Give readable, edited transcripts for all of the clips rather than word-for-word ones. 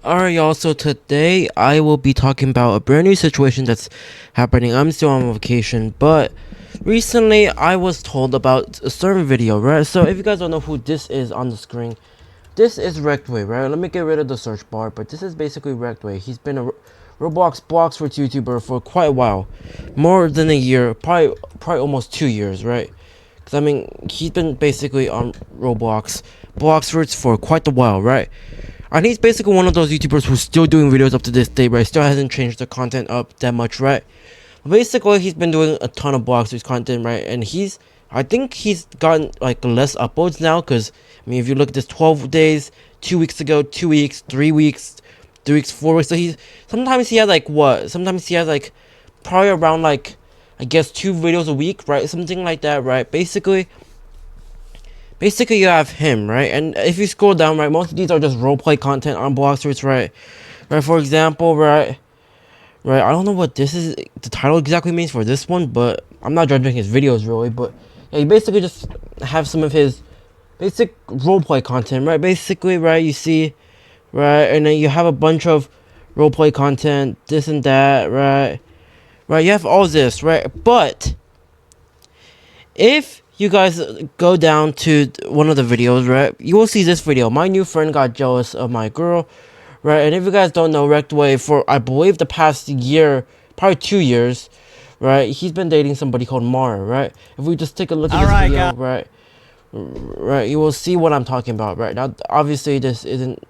Alright, y'all, so today I will be talking about a brand new situation that's happening. I'm still on vacation, but recently I was told about a certain video, right? So if you guys don't know who this is on the screen, this is Rektway, right? Let me get rid of the search bar, but this is basically Rektway. He's been a Roblox Blox YouTuber for quite a while. More than a year, probably almost 2 years, right? Because I mean, he's been basically on Roblox Bloxfords for quite a while, right? And he's basically one of those YouTubers who's still doing videos up to this day, right? Still hasn't changed the content up that much, right? Basically, he's been doing a ton of Bloxers content, right? And I think he's gotten like less uploads now, because I mean, if you look at this, 12 days, 2 weeks ago, 2 weeks, 3 weeks, 3 weeks, 4 weeks. So sometimes he has like what? Sometimes he has like probably around like I guess 2 videos a week, right? Something like that, right? Basically you have him, right? And if you scroll down, right, most of these are just roleplay content on Bloxers, right? Right, for example, right, I don't know what this is, the title exactly means for this one, but I'm not judging his videos really, but yeah, you basically just have some of his basic roleplay content, right? Basically, right, you see, right, and then you have a bunch of roleplay content, this and that, right? Right, you have all this, right? But if you guys go down to one of the videos, right, you will see this video. My new friend got jealous of my girl, right? And if you guys don't know, Rektway, for I believe the past year, probably 2 years, right, he's been dating somebody called Mara, right? If we just take a look at this video, right, you will see what I'm talking about, right? Now, obviously, this isn't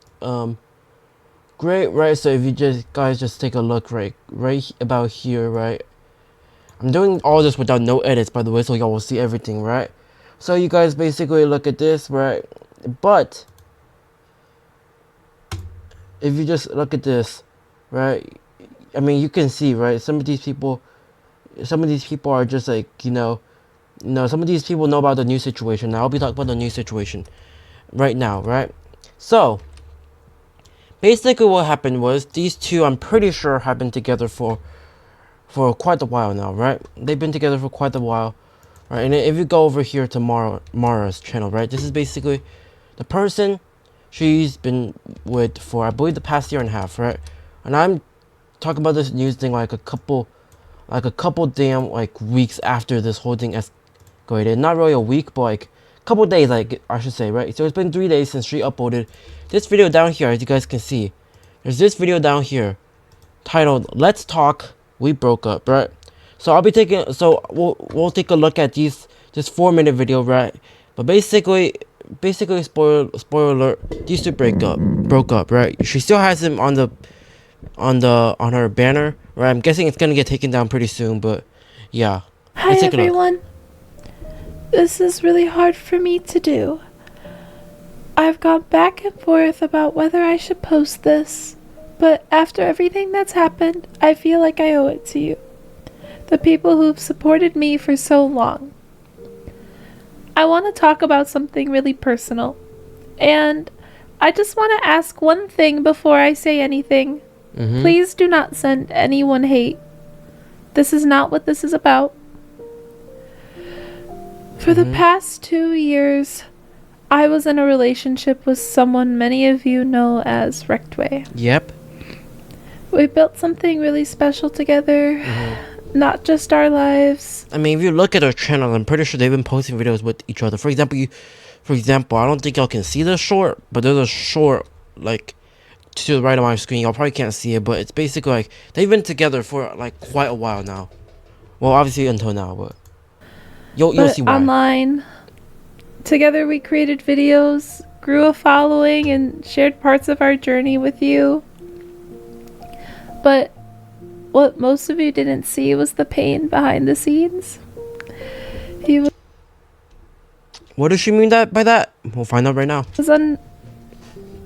great, right? So if you guys just take a look, right about here, right? I'm doing all this without no edits, by the way, so y'all will see everything, right? So you guys basically look at this, right? But if you just look at this, right? I mean, you can see, right? Some of these people are just like, some of these people know about the new situation. Now I'll be talking about the new situation right now, right? So basically what happened was these two, I'm pretty sure, have been together for quite a while now, right? They've been together for quite a while, right? And if you go over here to Mara's channel, right? This is basically the person she's been with for, I believe, the past year and a half, right? And I'm talking about this news thing like a couple damn like weeks after this whole thing escalated. Not really a week, but like a couple days, like I should say, right? So it's been 3 days since she uploaded this video down here. As you guys can see, there's this video down here titled "Let's Talk, We Broke Up," right? So we'll take a look at this 4-minute video, right? But basically spoiler alert, these two broke up, right? She still has him on her banner, right? I'm guessing it's gonna get taken down pretty soon, but yeah. Hi everyone. This is really hard for me to do. I've gone back and forth about whether I should post this, but after everything that's happened, I feel like I owe it to you, the people who've supported me for so long. I want to talk about something really personal, and I just want to ask one thing before I say anything. Please do not send anyone hate. This is not what this is about. For the past 2 years, I was in a relationship with someone many of you know as Rektway. Yep. We built something really special together, not just our lives. I mean, if you look at her channel, I'm pretty sure they've been posting videos with each other. For example, I don't think y'all can see the short, but there's a short like to the right of my screen. Y'all probably can't see it, but it's basically like they've been together for like quite a while now. Well, obviously until now, but you'll see why. Online, together we created videos, grew a following, and shared parts of our journey with you. But what most of you didn't see was the pain behind the scenes. What does she mean by that? We'll find out right now.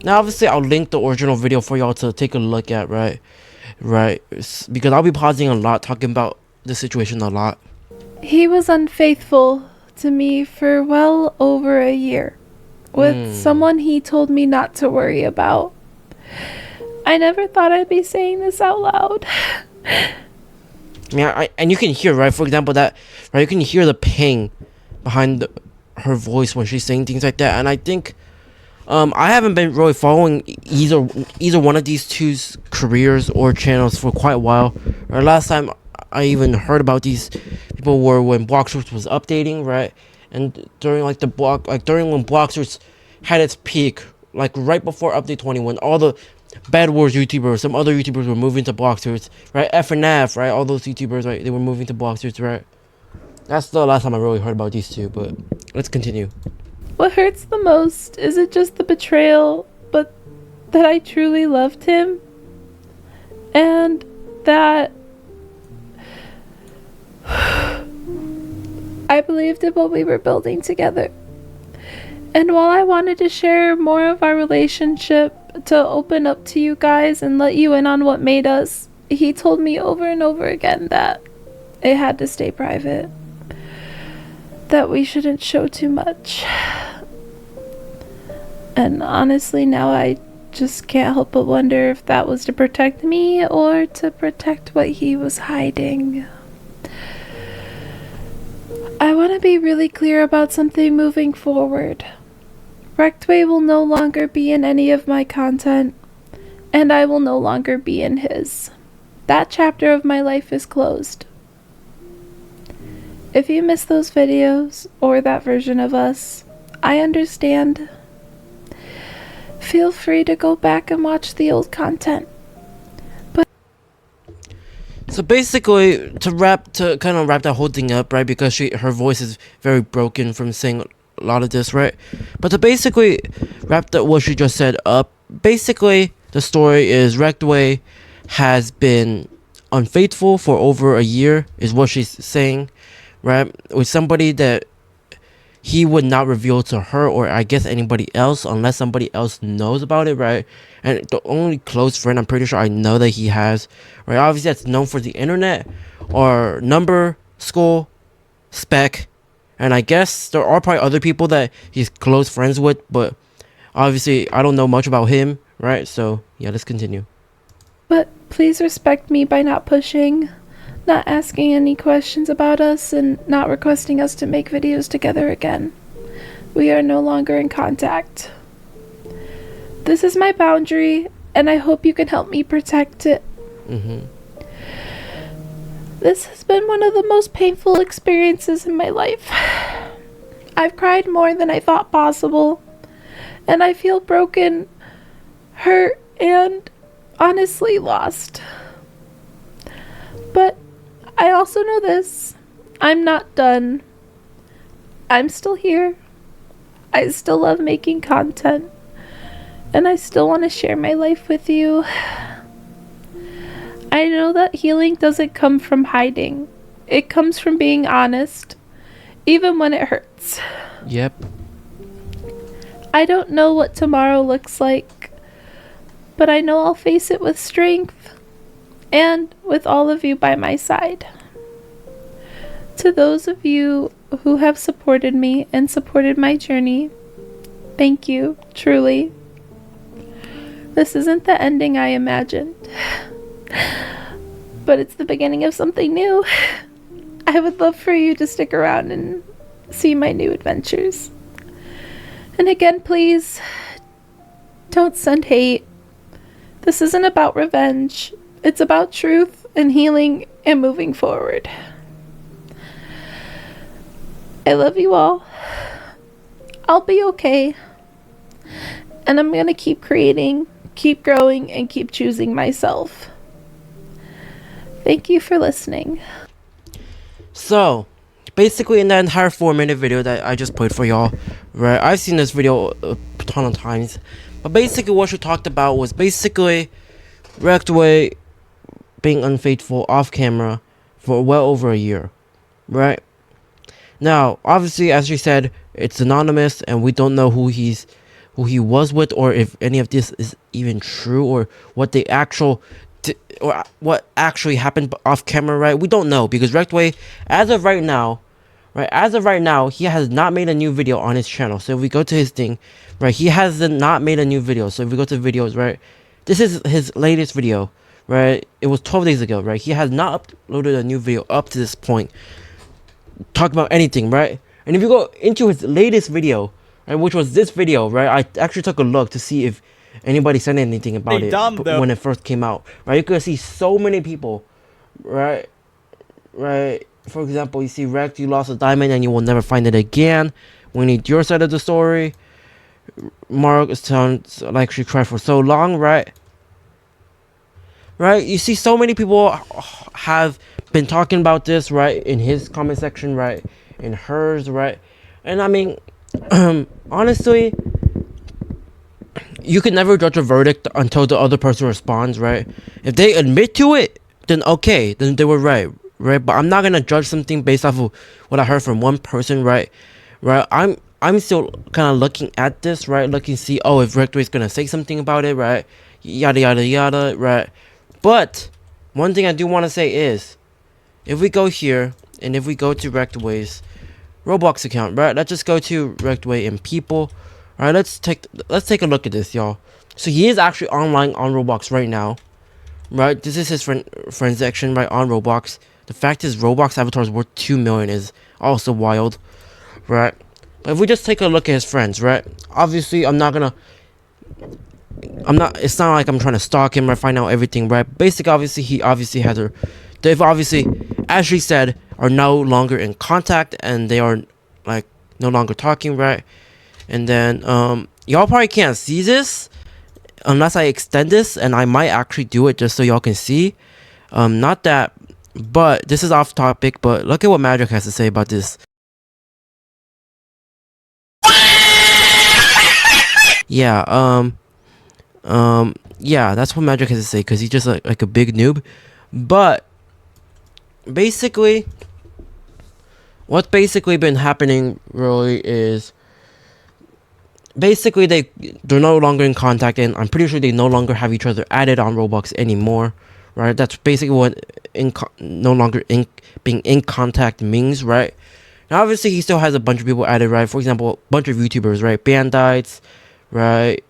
Now, obviously, I'll link the original video for y'all to take a look at, right? Because I'll be pausing a lot, talking about the situation a lot. He was unfaithful to me for well over a year, with someone he told me not to worry about. I never thought I'd be saying this out loud. Yeah, and you can hear, right? For example, you can hear the ping behind her voice when she's saying things like that. And I think I haven't been really following either one of these two's careers or channels for quite a while. Or last time I even heard about these people were when Blox was updating, right? And during like during when Blox had its peak, like right before update 20, when all the Bad Wars YouTubers, some other YouTubers were moving to Blox, right? FNF, right? All those YouTubers, right? They were moving to Blox, right? That's the last time I really heard about these two, but let's continue. What hurts the most isn't just the betrayal, but that I truly loved him. And that I believed in what we were building together. And while I wanted to share more of our relationship, to open up to you guys and let you in on what made us, he told me over and over again that it had to stay private. That we shouldn't show too much. And honestly, now I just can't help but wonder if that was to protect me or to protect what he was hiding. I want to be really clear about something moving forward. Rektway will no longer be in any of my content, and I will no longer be in his. That chapter of my life is closed. If you miss those videos, or that version of us, I understand. Feel free to go back and watch the old content. So basically, to kind of wrap that whole thing up, right? Because her voice is very broken from saying a lot of this, right? But to basically wrap that what she just said up, basically the story is Rektway has been unfaithful for over a year, is what she's saying, right? With somebody that he would not reveal to her or I guess anybody else unless somebody else knows about it, right? And the only close friend I'm pretty sure I know that he has, right? Obviously that's known for the internet or number, school, spec, and I guess there are probably other people that he's close friends with, but obviously I don't know much about him, right? So yeah, let's continue. But please respect me by not pushing, not asking any questions about us, and not requesting us to make videos together again. We are no longer in contact. This is my boundary, and I hope you can help me protect it. This has been one of the most painful experiences in my life. I've cried more than I thought possible, and I feel broken, hurt, and honestly lost. But I also know this. I'm not done. I'm still here. I still love making content. And I still want to share my life with you. I know that healing doesn't come from hiding. It comes from being honest, even when it hurts. Yep. I don't know what tomorrow looks like, but I know I'll face it with strength and with all of you by my side. To those of you who have supported me and supported my journey, thank you, truly. This isn't the ending I imagined, but it's the beginning of something new. I would love for you to stick around and see my new adventures. And again, please, don't send hate. This isn't about revenge. It's about truth and healing and moving forward. I love you all. I'll be okay. And I'm gonna keep creating, keep growing, and keep choosing myself. Thank you for listening. So, basically in that entire 4-minute video that I just played for y'all, right? I've seen this video a ton of times. But basically what she talked about was basically Rektway being unfaithful off camera for well over a year, right? Now, obviously, as she said, it's anonymous and we don't know who he was with or if any of this is even true or what the actual or what actually happened off camera, right? We don't know because Rektway, as of right now, he has not made a new video on his channel. So if we go to his thing, right, he has not made a new video. So if we go to videos, right, this is his latest video, right? It was 12 days ago, right? He has not uploaded a new video up to this point. Talk about anything, right? And if you go into his latest video, right, which was this video, right? I actually took a look to see if anybody said anything about it when it first came out, right? You could see so many people, right? For example, you see Rekt, you lost a diamond and you will never find it again. We need your side of the story. Mark sounds like she cried for so long, right? Right, you see so many people have been talking about this, right, in his comment section, right, in hers, right, and I mean, honestly, you can never judge a verdict until the other person responds, right? If they admit to it, then okay, then they were right, but I'm not gonna judge something based off of what I heard from one person, right? I'm still kind of looking at this, right, looking to see, oh, if Rektway is gonna say something about it, right, yada yada yada, right. But one thing I do want to say is, if we go here and if we go to Rektway's Roblox account, right? Let's just go to Rektway and people. All right, let's take a look at this, y'all. So he is actually online on Roblox right now, right? This is his friend section, right, on Roblox. The fact is, Roblox avatars worth 2 million is also wild, right? But if we just take a look at his friends, right? Obviously, it's not like I'm trying to stalk him or find out everything, right? Basically, obviously, he obviously has her. They've obviously, as she said, are no longer in contact and they are like no longer talking, right? And then y'all probably can't see this unless I extend this, and I might actually do it just so y'all can see. Not that, but this is off topic, but look at what Magic has to say about this. Yeah, yeah, that's what Magic has to say, because he's just like a big noob. But basically, what's basically been happening really is, basically they're no longer in contact, and I'm pretty sure they no longer have each other added on Roblox anymore, right? That's basically what no longer being in contact means, right? Now obviously he still has a bunch of people added, right? For example, a bunch of YouTubers, right? Bandites, right?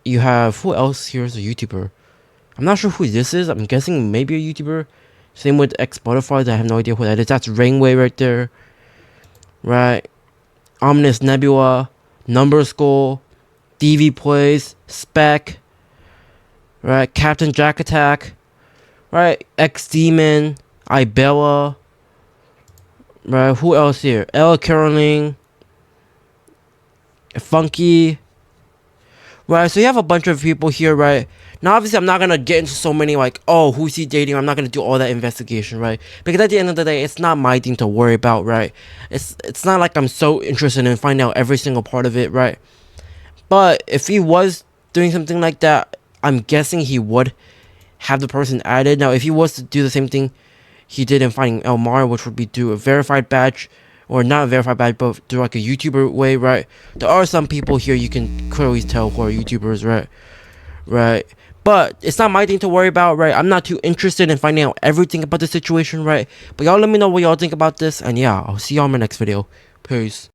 You have, who else here is a YouTuber? I'm not sure who this is. I'm guessing maybe a YouTuber. Same with X Butterflies. I have no idea who that is. That's Rektway right there, right? Ominous Nebula, Number Skull, DV Plays, Spec, right? Captain Jack Attack, right? X Demon, Ibella, right? Who else here? Ella Caroling, Funky, right? So you have a bunch of people here, right? Now obviously I'm not gonna get into so many like, oh, who's he dating? I'm not gonna do all that investigation, right? Because at the end of the day, it's not my thing to worry about, right? It's not like I'm so interested in finding out every single part of it, right? But if he was doing something like that, I'm guessing he would have the person added. Now if he was to do the same thing he did in finding Elmar, which would be through a verified badge, or not a verified badge, but through like a YouTuber way, right? There are some people here you can clearly tell who are YouTubers, right? But it's not my thing to worry about, right? I'm not too interested in finding out everything about the situation, right? But y'all let me know what y'all think about this, and yeah, I'll see y'all in my next video. Peace.